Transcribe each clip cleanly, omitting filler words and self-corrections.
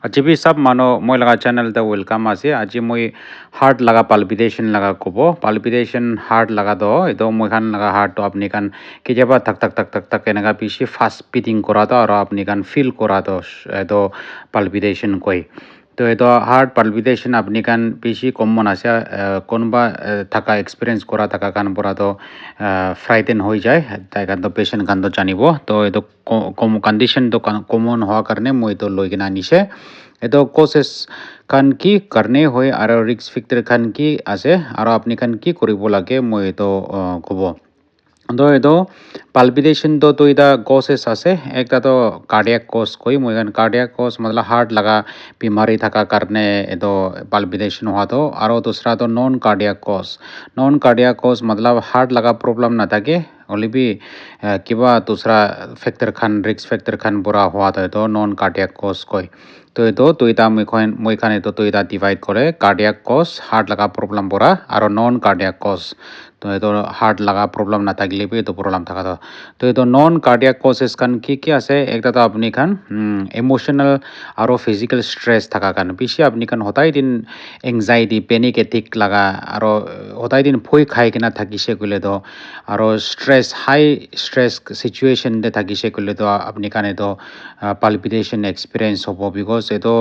আজি भी सब मानो মই लगा चैनल द वेलकम आसे আজি মই हार्ट लगा पाल्पिटेशन लगा कोबो पाल्पिटेशन हार्ट लगा दो एदो মই खान लगा हार्ट तो अपनी कान कि जब तक तक तक तक तक एनगा पीछे फास्ट बीटिंग करा दो और अपनी कान फील करा दो एदो पाल्पिटेशन कोई तो ये तो हार्ट पाल्पिटेशन अपनी कान पीछे कॉमन आसे कोनबा थका एक्सपीरियंस करा थका कान पूरा तो फ्राइटेन हो जाए ताई कान तो पेशेंट कान तो जानिबो तो ये तो कम कंडीशन तो कॉमन हुआ करने मैं तो लोग ना निशे ये तो कोसेस खान की करने होए आरो रिस्क फैक्टर खान की आसे आरो अपनी खान की करिबो लागे मैं तो कबो तो ये तो पाल्पिटेशन तो इदा कॉसेस आसे एक तो कार्डियक कॉज कोई मुझे कार्डियक कॉज मतलब हार्ट लगा बीमारी थका करने तो पाल्पिटेशन हुआ तो आरो दूसरा तो नॉन कार्डियक कॉज मतलब हार्ट लगा प्रॉब्लम ना थाके ओनली भी किबा दूसरा factor Khan risk factor Khan बुरा हुआ तो नॉन कार्डियक कॉज कोई तो इता मैं खाने तो इता डिवाइड करे कार्डियक कॉज हार्ट लगा प्रॉब्लम बुरा आरो नॉन कार्डियक कॉज तो ये तो हार्ट लगा प्रॉब्लम ना थाकले भी तो प्रॉब्लम था तो ये तो नॉन कार्डियक कॉजेस कान की आसे एक तो अपनी खान इमोशनल आरो फिजिकल स्ट्रेस थका कान पीछे अपनी खान होता ही दिन एंजाइटी पैनिक एटिक लगा आरो होता ही दिन भय खाई के ना থাকিছে গলে तो आरो स्ट्रेस हाई स्ट्रेस सिचुएशन दे থাকিছে গলে तो अपनी खाने तो पाल्पिटेशन एक्सपीरियंस होबो बिकॉज ये तो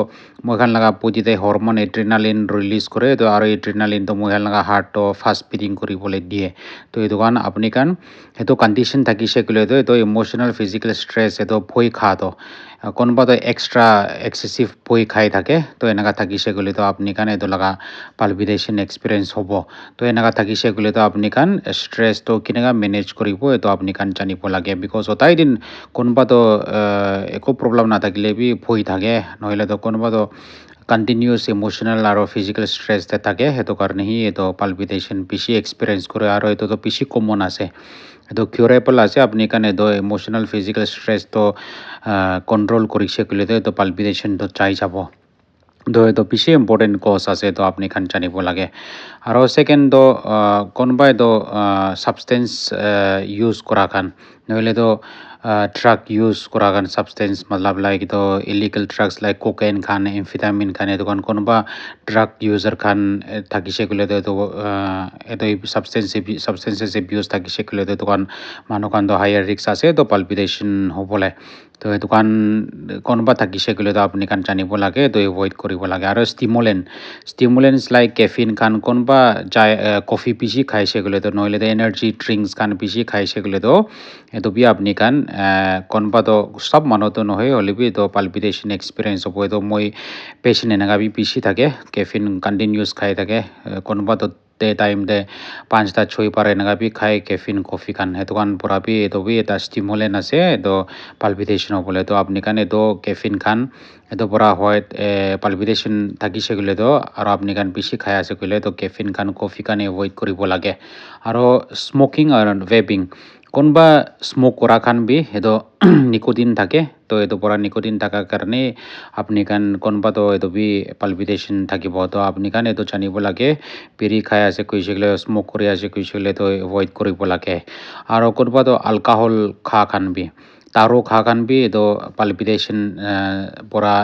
मोखान लगा पुजिते हॉर्मोन एड्रेनालिन रिलीज करे तो आरो एड्रेनालिन तो मोखान लगा हार्ट तो फास्ट बीटिंग करिबोले दिए तो ये कान अपनी कान हेतु कंडीशन থাকিছে গলে तो ये इमोशनल फिजिकल स्ट्रेस ये तो भय खा तो कोनबा तो एक्सट्रा एक्सेसिव भय खाई থাকে तो एनागा থাকিছে গলে तो अपनी कान एतो लगा पाल्पिटेशन एक्सपीरियंस होबो तो एनागा থাকিছে গলে तो अपनी कान स्ट्रेस तो किनेगा मैनेज करिबो तो अपनी कान जानिबो लागे बिकॉज होताई दिन कोनबा तो एको प्रॉब्लम ना থাকিলে भी भय থাকে नहले तो कोनबा तो कंटिन्यूस इमोशनल और फिजिकल स्ट्रेस दे থাকে हेतु कारणे ही तो पाल्पिटेशन बेसि एक्सपीरियंस करे और ये तो बेसि कमन आसे तो क्यूरेबल आसे अपनी काने तो इमोशनल फिजिकल स्ट्रेस तो कंट्रोल करिছে गले तो पाल्पिटेशन तो चाइ जाबो तो ये तो बेसि इम्पोर्टेंट कज आसे तो अपनी खान जानिबो लागे और सेकेंड तो कोनबाय तो सबस्टेंस यूज करा खान नहले तो ड्रग यूज करा खान सबस्टेंस मतलब लाइक तो illegal drugs like cocaine Khan amphetamine Khan तो कोनबा ड्रग यूजर खान থাকিছে গলে तो एतो सबस्टेंसेस एब्यूज থাকিছে गले तो कान मानो कान तो हायर रिस्क आसे तो पाल्पिटेशन होबोले तो ये कान कोनबा থাকিছে गले तो अपनी कान जानिबो लागे तो एवॉइड करिबो लागे और स्टिमुलेंट्स लाइक कैफिन खान कोनबा कॉफी पिसि खाइছে गले तो नहले तो एनार्जी ड्रिंक्स खान पिसि खाइছে गले तो एतो भी अपनी कान कोनबा तो सब मानो तो नहय हले भी तो पाल्पिटेशन एक्सपीरियंस होबो तो मैं पेशेंट एनागा भी पिसि थाके कैफिन कंटिन्यूस खाई थाके कोनबा तो डे टाइम दे 5टा 6 बार एनागा भी खाए कैफिन कॉफी खान हेतु कान पूरा भी तो भी एटा स्टिमुलेंट आसे तो पाल्पिटेशन होबोले तो अपनी कान तो कैफिन खान तो पूरा হয় पाल्पिटेशन থাকিছে গলে तो और अपनी कान बेसि खाय आसे गले तो caffeine Khan coffee Khan avoid करिबो लागे और स्मोकिंग और वेपिंग कोनबा स्मोक करा खान भी हेदो निकोटिन থাকে तो ये तो पूरा निकोटिन থাকা कारणे अपनी कान कोनबा तो ये भी पाल्पिटेशन থাকিব तो अपनी कान ये तो जानिबो लागे बिरि खाय आसे कइसे गले स्मोक करि आसे कइसे गले तो एवॉइड करिबो लागे और कोनबा तो अल्कोहल खा खान भी तारो खा खान भी तो पाल्पिटेशन पूरा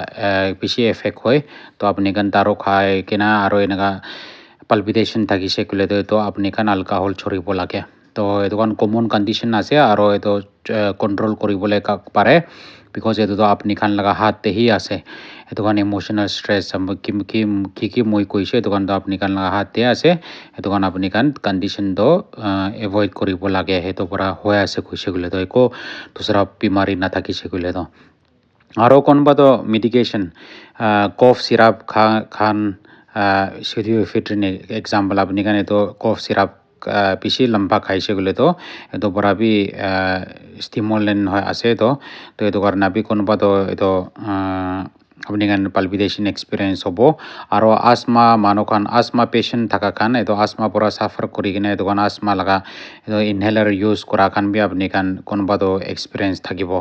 बेसि एफेक्ट হয় तो अपनी कान तारो खाय केना और एनागा पाल्पिटेशन থাকিছে गले तो अपनी कान अल्कोहल छरिबो लागे तो ये कान कमन कंडीशन आसे और ये तो कंट्रोल करिबोले पारे बिकॉज ये तो अपनी खान लगा हाथ ही आसे ये कान इमोशनल स्ट्रेस की मैं कइसे तो कान तो अपनी कान लगा हाथ आसे ये कान अपनी कान कंडीशन तो एवॉइड करिबो लागे हे तो पूरा होय आसे कइसे गले तो एको दूसरा बीमारी ना থাকিছে गले तो और कोनबा तो मेडिकेशन कफ सिराप खान सिडियोफेट्रिन एग्जाम्पल अपनी कान तो कफ सिराप बेसि लम्बा खाइছে गले तो पूरा भी स्टिमुलेंट आसे तो ये कारणे भी कोनबा तो अपनी कान पाल्पिटेशन एक्सपीरियंस होबो और आस्मा मानो खान आस्मा पेशेंट थाका खान तो आस्मा पूरा साफर करि किने तो कान आस्मा लगा इनहेलर यूज करा खान भी अपनी कान कोनबा तो एक्सपीरियंस থাকিব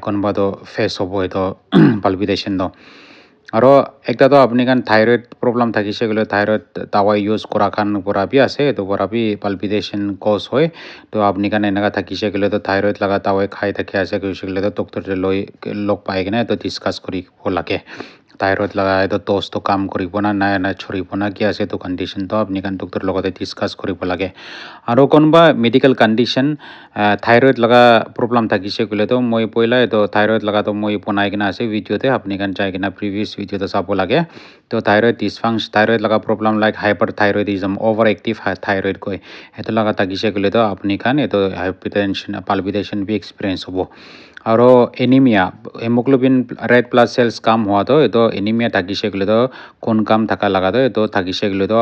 कोनबा तो फेस होबो तो पाल्पिटेशन तो और एक तो अपनी कान थायरॉइड प्रॉब्लम থাকিছে गले थायरॉइड दवाई यूज करा खान पूरा भी आसे तो पूरा भी पाल्पिटेशन कज হয় तो अपनी कान एनागा থাকিছে गले तो थायरॉइड लगा दवाई खाई थाके आसे कइसे गले तो डॉक्टर लग पाए किने तो डिस्कास करिबो लागे thyroid laga eto tos to kam koribo na na choribo na ki ase to condition to apni kan doctor logote discuss koribo lage aro konba medical condition thyroid laga problem thakise kole to moi poila eto thyroid laga to moi bonai kina ase video te apni kan jai kina previous video to sabo lage to thyroid dysfunction thyroid laga problem like hyperthyroidism overactive thyroid koi eto laga thakise kole to apni kan eto hypertension palpitation bi experience hobo aro anemia hemoglobin red blood cells kam hua to eto anemia thakise kole to kon kam thaka laga to eto thakise kole to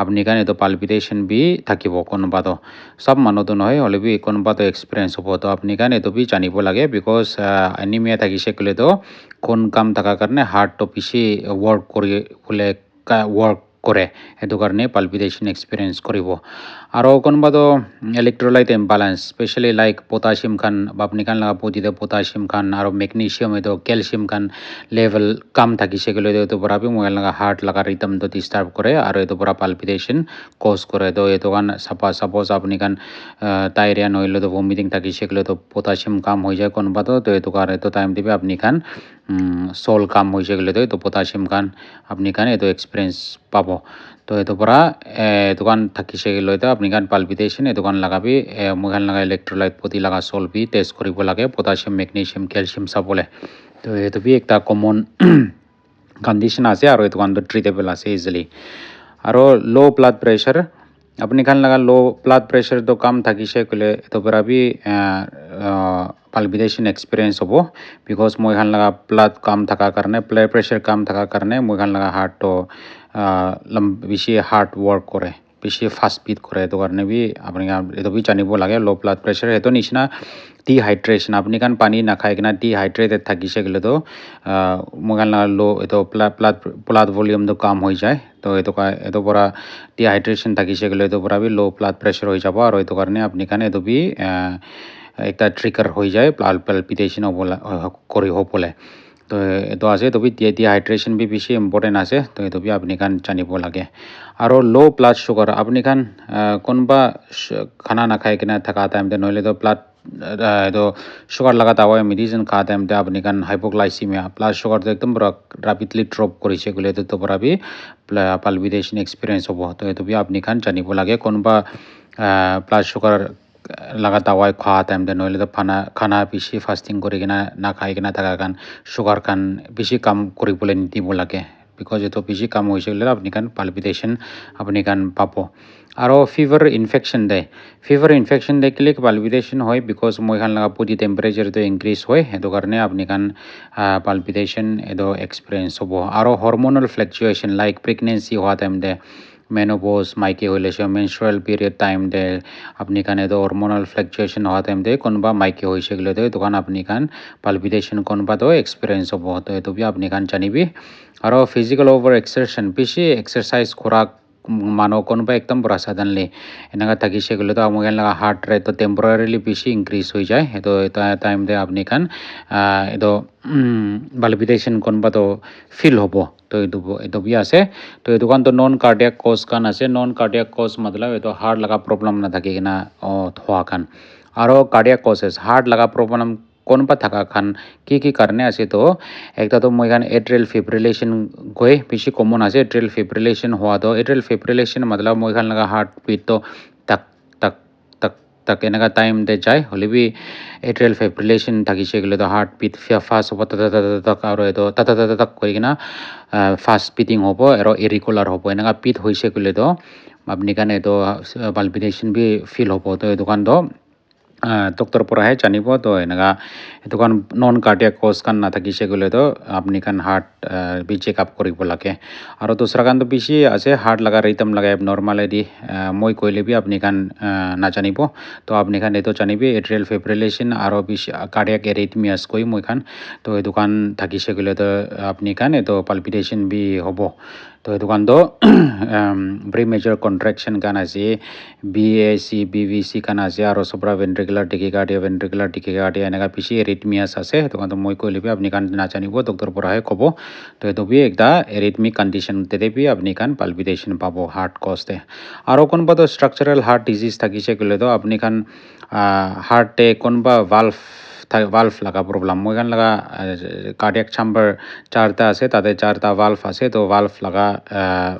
apni kan eto palpitation bi thakibo konba to sab manu to noy hole bi konba to experience hobo to apni kan eto bi janibo lage because anemia thakise kole to kon kam thaka karne heart to bishi work kori bole work করে এটো কারণে palpitation experience করিব আরো কোনবা তো electrolyte imbalance specially like potassium খান বা আপনি খান লাগা পজিতে পটাশিয়াম খান আর ম্যাগনেসিয়াম এতো ক্যালসিয়াম খান লেভেল কম থাকি সেগুলো এতো পড়াবি মোবাইল লাগা হার্ট লাগা রিদম তো ডিস্টার্ব করে আর এতো পড়া পালপিটেশন কজ করে তো এতো গান সাপোজ আপনি খান ডায়রিয়া নইলে তো ভমিটিং থাকি সেগুলো তো পটাশিয়াম কম হয়ে যায় কোনবা তো এতো কার এতো টাইম দিবে আপনি খান সোল কাম হয়ে সেগুলো তো পটাশিয়াম খান আপনি খান এতো এক্সপিরিয়েন্স পাবো তো এতো পড়া দোকান থাকি সেগুলো তো আপনি খান পালপিটেশন এ দোকান লাগাবি মোবাইল লাগা ইলেকট্রোলাইট প্রতি লাগা সলবি টেস্ট করিব লাগে পটাশিয়াম ম্যাগনেসিয়াম ক্যালসিয়াম সবলে তো এতো বি একটা কমন কন্ডিশন আছে আর এতো কান তো ট্রিটেবল আছে ইজিলি আর লো ব্লাড প্রেসার আপনি খান লাগা লো ব্লাড প্রেসার তো কম থাকি সেগুলো তো পড়াবি পালপিটেশন এক্সপিরিয়েন্স হবো বিকজ মই খান লাগা ব্লাড কম থাকার কারণে ব্লাড প্রেসার কম থাকার কারণে মই খান লাগা হার্ট তো বেশি হার্ট ওয়ার্ক করে বেশি ফাস্ট বিট করে তো কারণে বি আপনি এতো বি জানিব লাগে লো ব্লাড প্রেসার এতো নিচিনা ডিহাইড্রেশন আপনি কান পানি না খাই কিনা ডিহাইড্রেটেড থাকি সেগুলো তো মোগাল না লো এতো ব্লাড ভলিউম তো কম হয়ে যায় তো এতো পড়া ডিহাইড্রেশন থাকি সেগুলো এতো পড়া বি লো ব্লাড প্রেসার হয়ে যাব আর এতো কারণে আপনি কান এতো বি একটা ট্রিগার হয়ে যায় পালপিটেশন করি হবলে তো এতো আছে তো ডিহাইড্রেশন বি বেশি ইম্পর্টেন্ট আছে তো এতো বি আপনি খান জানিব লাগে আর লো ব্লাড সুগার আপনি খান কোনবা খানা না খাই কিনা থাকা টাইমতে নইলে তো ব্লাড তো সুগার লাগা দাওয়াই মেডিসিন খাওয়া টাইমতে আপনি খান হাইপোগ্লাইসিমিয়া ব্লাড সুগার তো একদম রাপিডলি ড্রপ করেছে এগুলো তো পড়াবি পালপিটেশন এক্সপিরিয়েন্স হবো তো এতো বি আপনি খান জানিব লাগে কোনবা ব্লাড সুগার লাগা দাওয়াই খাওয়া টাইমতে নইলে তো খানা বেশি ফাস্টিং করে কিনা না খাই কিনা থাকা খান সুগার খান বেশি কাম কৰিবলৈ নিদিব লাগে বিকজ এতো বেশি কাম হয়েছে গেলে আপনি খান পালপিটেশন আপনি খান পাব আর ফিভার ইনফেকশন দেয় ফিভার ইনফেকশন দেখলে পালপিটেশন হয় বিকজ মই খান লাগা বডি টেম্পারেচার তো ইনক্রিজ হয় এতো কারণে আপনি খান পালপিটেশন এতো এক্সপিরিয়েন্স হবো আর হরমোনাল ফ্লাকচুয়েশন লাইক প্রেগনেন্সি হওয়া টাইমতে মেনোপজ মাইকি হইলে সে মেনস্ট্রুয়াল পিরিয়ড টাইম দে আপনি খানে তো হরমোনাল ফ্লাকচুয়েশন হওয়া টাইম দে কোনবা মাইকি হয়েছে গেলে তো দোকান আপনি খান পালপিটেশন কোনবা তো এক্সপিরিয়েন্স হবো তো এতো বি আপনি খান জানিবি আর ফিজিক্যাল ওভার এক্সারশন বেশি এক্সারসাইজ খোরাক মানো কোনবা একদম পুরা সাধারণলি এনেকা থাকি সেগুলো তো আমার লাগা হার্ট রেট তো টেম্পোরারিলি বেশি ইনক্রিজ হয়ে যায় তো টাইম দে আপনি খান এতো পালপিটেশন কোনবা তো ফিল হবো তো এতো বি আছে তো এই দোকান তো নন কার্ডিয়াক কজ কান আছে নন কার্ডিয়াক কজ মতলব এতো হার্ট লাগা প্রবলেম না থাকে কিনা হওয়া খান আরও কার্ডিয়াক কজেস হার্ট লাগা প্রবলেম কোনবা থাকা খান কি কারণে আছে তো একটা তো মই খান এট্রিয়াল ফিব্রিলেশন গই বেশি কমন আছে এট্রিয়াল ফিব্রিলেশন হওয়া তো এট্রিয়াল ফিব্রিলেশন মতলব মই খান লাগা হার্ট বিট তো টাক টাক টাক টাক এনেকা টাইম দে যায় হলে বি এট্রিয়াল ফিব্রিলেশন থাকি সেগুলো তো হার্ট বিট ফাস্ট হব তাক আর এতো তাক করে কিনা ফাস্ট বিটিং হব আর ইরেগুলার হব এনেকা বিট হয়েছে গেলে তো আপনি কানে তো পালপিটেশন বি ফিল হব তো এই দোকান তো ডক্টর পরাহে জানিব তো এনেকা এতো কারণ নন কার্ডিয়াক কজ কান না থাকি সেগুলো তো আপনি খান হার্ট বি চেক আপ করিব লাগে আর দোসরা কান তো বেশি আছে হার্ট লাগা রিদম লাগা নর্মালি মই কইলে বি আপনি খান না জানিব তো আপনি খান এতো জানিবি এট্রিয়াল ফিব্রিলেশন আর বেশি কার্ডিয়াক এরিথমিয়াস কই মই খান তো এই দোকান থাকি সেগুলো তো আপনি খান এতো পালপিটেশন বি হব তো এই দোকান তো প্রিমেচার কন্ট্রাকশন কান আছে বিএসি বিভিসি কান আছে আর সবরা ভেন্ট্রিকুলার টিকিকার্ডিয়া এনেকা বেশি এরিথমিয়াস আছে তখন তো মই কইলে আপনি কান না জানিব ডক্টর পরাহে কব তো এতো বি একটা এরিথমিক কন্ডিশন তেতে বি আপনি কান পালপিটেশন পাব হার্ট কজতে আরও কোনবা তো স্ট্রাকচারাল হার্ট ডিজিজ থাকিছে গেলে তো আপনি খান হার্টে কোনবা valve valve laga problem moigan laga cardiac chamber charta ase tade charta valve ase to valve laga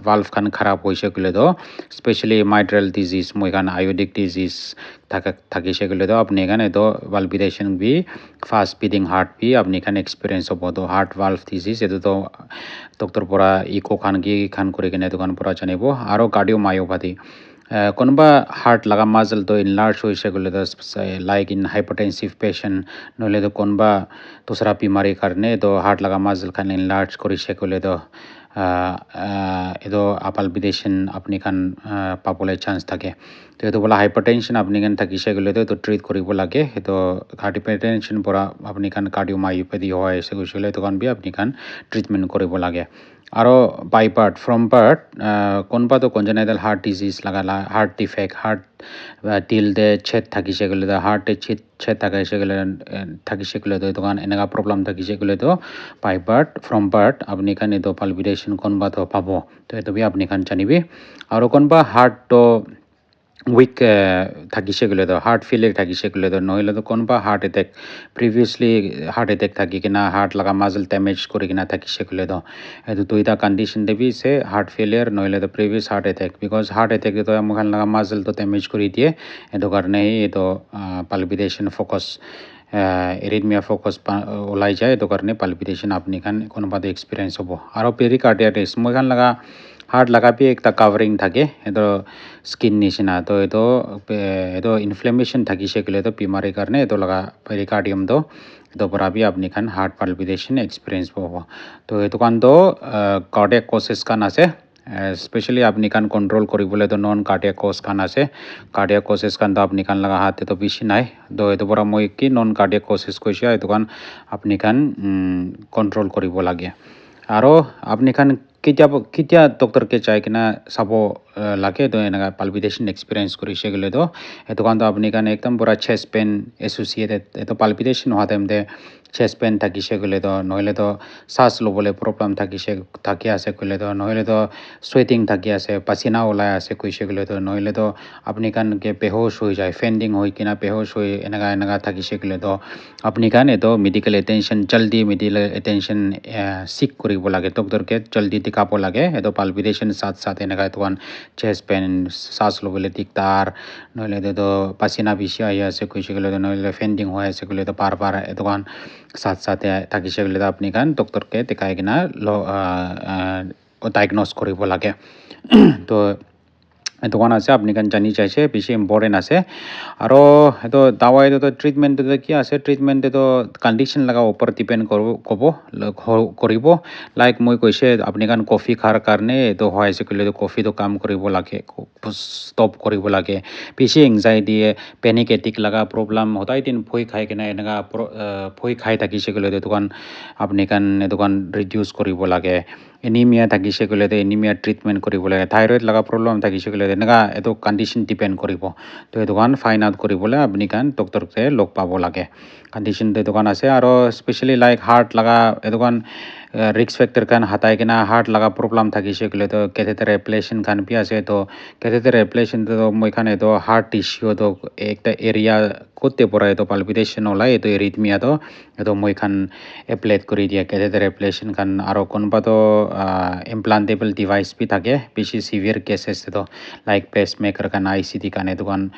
valve khan kharab hoise gole do especially mitral disease moigan aortic disease thakise gole do apni gan edo palpitation bi fast beating heart bi apni kan experience hobo do heart valve disease edo to doctor pora echo khan gi khan kori kene edo kan pora janibo aro cardiomyopathy konba heart laga muscle to enlarge hoise gole do like in hypertensive patient noile to konba dusra bimari karne to heart laga muscle khan enlarge korise gole do edo palpitation apni kan papole chance thake to edo bola hypertension apni kan thakise gole to treat koribo lage edo hypertension pora apni kan cardiomyopathy hoy ase gole to kan bi apni kan treatment koribo lage aro by birth from birth konba to congenital heart disease lagala heart defect heart till de chet thakise gole to heart e chet thakise gole to to kan enega problem thakise gole to by birth from birth apni kan edo palpitation konba to pabo to eto bi apni kan janibi aro konba heart to weak thakise gole to heart failure thakise gole to noile to konba heart attack previously heart attack thaki kina heart laga muscle damage kori kina thakise gole to edu duita condition de bi se heart failure noile to previous heart attack because heart attack to mokhan laga muscle to damage kori die edo karne edo palpitation focus arrhythmia focus olai jai edo karne palpitation apni kan konba to experience hobo aro pericarditis mokhan laga heart laga bi ekta covering thake edo skin nishina to edo inflammation thakise gole to bimari karne edo laga pericardium do edo pora bi apni kan heart palpitation experience hobo to edo kan do cardiac causes kan ase especially apni kan control koribole to non cardiac cause kan ase cardiac causes kan to apni kan laga hat to bishi nai do edo pora moi ki non cardiac causes koisia edo kan apni kan control koribo lage aro apni kan kitia doctor ke chai kina sabo lage to enega palpitation experience korise gole to eto kan to apni kan ekdam pura chest pain associated eto palpitation hoa time de chest pain thakise gole to noile to sas lobole problem thaki ase gole to noile to sweating thaki ase pasina olai ase koise gole to noile to apni kan ke behosh hoi jai fainting hoi kina behosh hoi enega thakise gole to apni kan eto medical attention jaldi medical attention seek koribo lage doctor ke jaldi dikabo lage eto palpitation sat enega to kan chest pain sas lobole diktar noile to pasina bishi aya ase koise gole to noile fainting hoi ase gole to bar eto kan sat thakise gole to apni kan doctor ke dekai kina diagnose koribo lage to eto kan ase apni kan jani chaise bishi important ase aro eto dawai to treatment to ki ase treatment to condition laga upor depend koribo like moi koise apni kan coffee khar karne to hoy ase kole to coffee to kam koribo lage stop koribo lage bishi anxiety panic attack laga problem hotai din phoi khai kena enega phoi khai thakise gole to kan apni kan eto kan reduce koribo lage anemia thakise gole to anemia treatment koribo lage thyroid laga problem thakise gole enega eto condition depend koribo to eto kan find out koribole apni kan doctor ke log pabo lage condition to kan ase aro especially like heart laga eto kan risk factor kan hatai kena heart laga problem thakise gole to catheter ablation kan bi ase to catheter ablation to moi khan eto heart tissue to ekta area kote pora eto palpitation olai eto arrhythmia to eto moi khan apply kori dia catheter ablation kan aro konba to implantable device bi thake bishi severe cases to like pacemaker kan ICD kan eto kan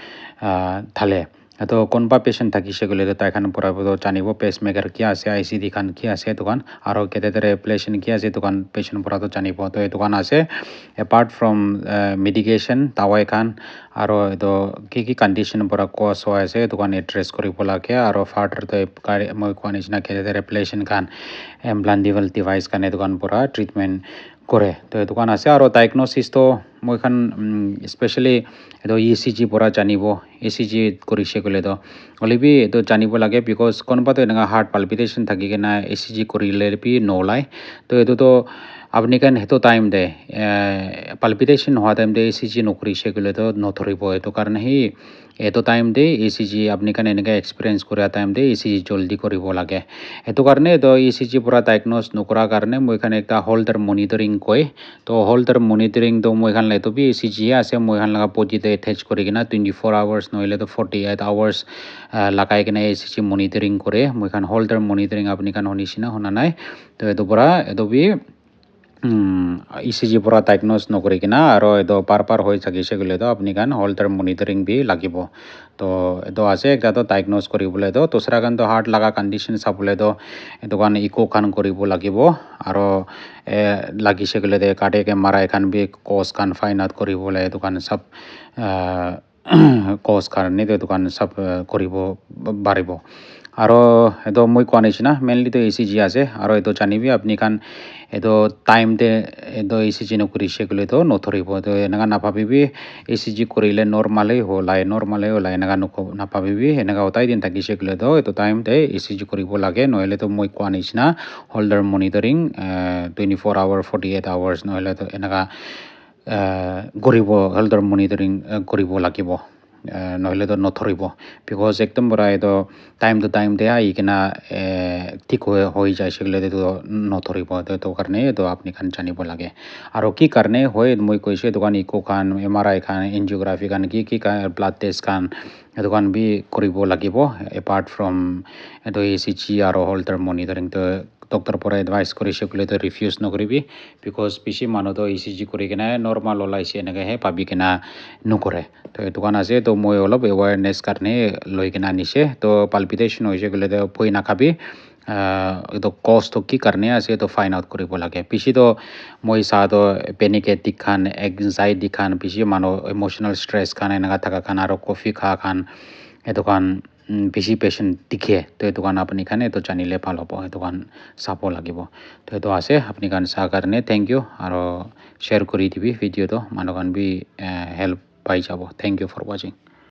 thale eto konba patient thakise gole to tai khan pura to janibo pacemaker ki ase ICD kan ki ase to kan aro catheter ablation ki ase to kan patient pura to janibo to eto kan ase apart from medication dawai khan aro eto ki condition pura cause hoy ase to kan address koribo lage aro further to moi kwan is na catheter ablation kan implantable device kan eto kan pura treatment kore to eto kan ase aro diagnosis to moi khan especially eto ECG pura janibo ECG korise gole to olibi eto janibo lage because konba to enga heart palpitation thaki kena ECG korile bi nolai to eto to আপনি কান হেতু time দে palpitation হওয়া time দে ECG নকৰি সেগুলো তো নধরিব এটো কারণে হি এটো টাইম দে ECG আপনি কান এনেকা এক্সপিরিয়েন্স করা টাইম দে ECG জলদি করিব লাগে এটো কারণে তো ECG পুরা ডায়াগনোজ নকরা কারণে মই এখানে একটা হোল্ডার মনিটরিং কয় তো হোল্ডার মনিটরিং তো মই এখানে লাইতো বি ECG আছে মই এখানে লাগা পজিতে অ্যাটাচ করি কিনা 24 আওয়ার্স নইলে তো 48 আওয়ার্স লাগাই কিনা ECG মনিটরিং করে মই এখানে হোল্ডার মনিটরিং আপনি কান শুনিছিনা শুনা নাই তো এটো পুরা এটো বি ECG পুরা ডায়াগনোজ নকৰি কিনা আৰু এটো পাৰ হৈ থাকি সেগুলো তো আপনি কান হোল্ডাৰ মনিটৰিং বি লাগিব তো এটো আছে একটা তো ডায়াগনোজ কৰিবলৈ তো দুসৰা কান তো হাৰ্ট লাগা কন্ডিশন চাবলৈ তো এটো কান ইকো কান কৰিব লাগিব আৰু লাগি সেগুলো দে কাৰ্ডিয়াক MRI কান বি কজ কান ফাইন আউট কৰিবলৈ এটো কান সব কজ কাৰণে এটো কান সব কৰিব পাৰিব আৰু এটো মই কোৱা নিচিনা মেইনলি তো ECG আছে আৰু এটো জানিবি আপনি কান এটো টাইম দে এটো ECG নকৰি সেগুলো তো নধৰিব তো এনেকা নাভাবিবি ECG কৰিলে নর্মালে হলাই এনেকা নাভাবিবি এনেকা ওটাই দিন থাকি সেগুলো তো এটো টাইম দে ECG কৰিব লাগে নহলে তো মই কোৱা নিচিনা হোল্ডাৰ মনিটৰিং 24 আওয়াৰ 48 আওয়াৰ্স নহলে তো এনেকা কৰিব হোল্ডাৰ মনিটৰিং কৰিব লাগিব নহলে তো নধৰিব বিকজ একদম পুরা এটো টাইম টু টাইম দে আহি কিনা ঠিক হৈ যায় সেগুলো তো নধৰিব তো কাৰণে তো আপনি খান জানিব লাগে আৰু কি কাৰণে হয় মই কৈছো এটো কান ইকো খান MRI খান এনজিওগ্ৰাফি খান কি ব্লাড টেষ্ট খান এটো কান বি কৰিব লাগিব এপাৰ্ট ফ্ৰম এটো ECG আৰু হোল্ডাৰ মনিটৰিং তো ডক্টৰ পৰা এডভাইস কৰি সেগুলো তো ৰিফিউজ নকৰিবি বিকজ বেছি মানুহ তো ECG কৰি কিনা নৰ্মাল ওলাইছে এনেকে হে পাবি কিনা নকৰে তো এটো কান আছে তো মই অলপ এৱাৰনেছ কাৰণে লৈ কিনা আনিছে তো পালপিটেশন হৈছে গ'লে তো ভয় নাখাবি এটো কষ্ট কি কাৰণে আছে তো ফাইন আউট কৰিব লাগে বেছি তো মই চাহ তো পেনিক এটিক খান এংজাইটি খান বেছি মানুহ ইমোশনাল স্ট্রেস খান এনেকা থাকা খান আৰু কফি খা খান এটো কান বেছি পেশেন্ট দিখে তো এটো কান আপনি খান এটো জানিলে ভাল হ'ব এটো কান চাব লাগিব তো এটো আছে আপনি কান চাহ কাৰণে থ্যাংক ইউ আৰু শ্বেয়াৰ কৰি দিবি ভিডিঅ'টো মানুহ কান বি হেল্প পাই যাব থ্যাংক ইউ ফর ওয়াচিং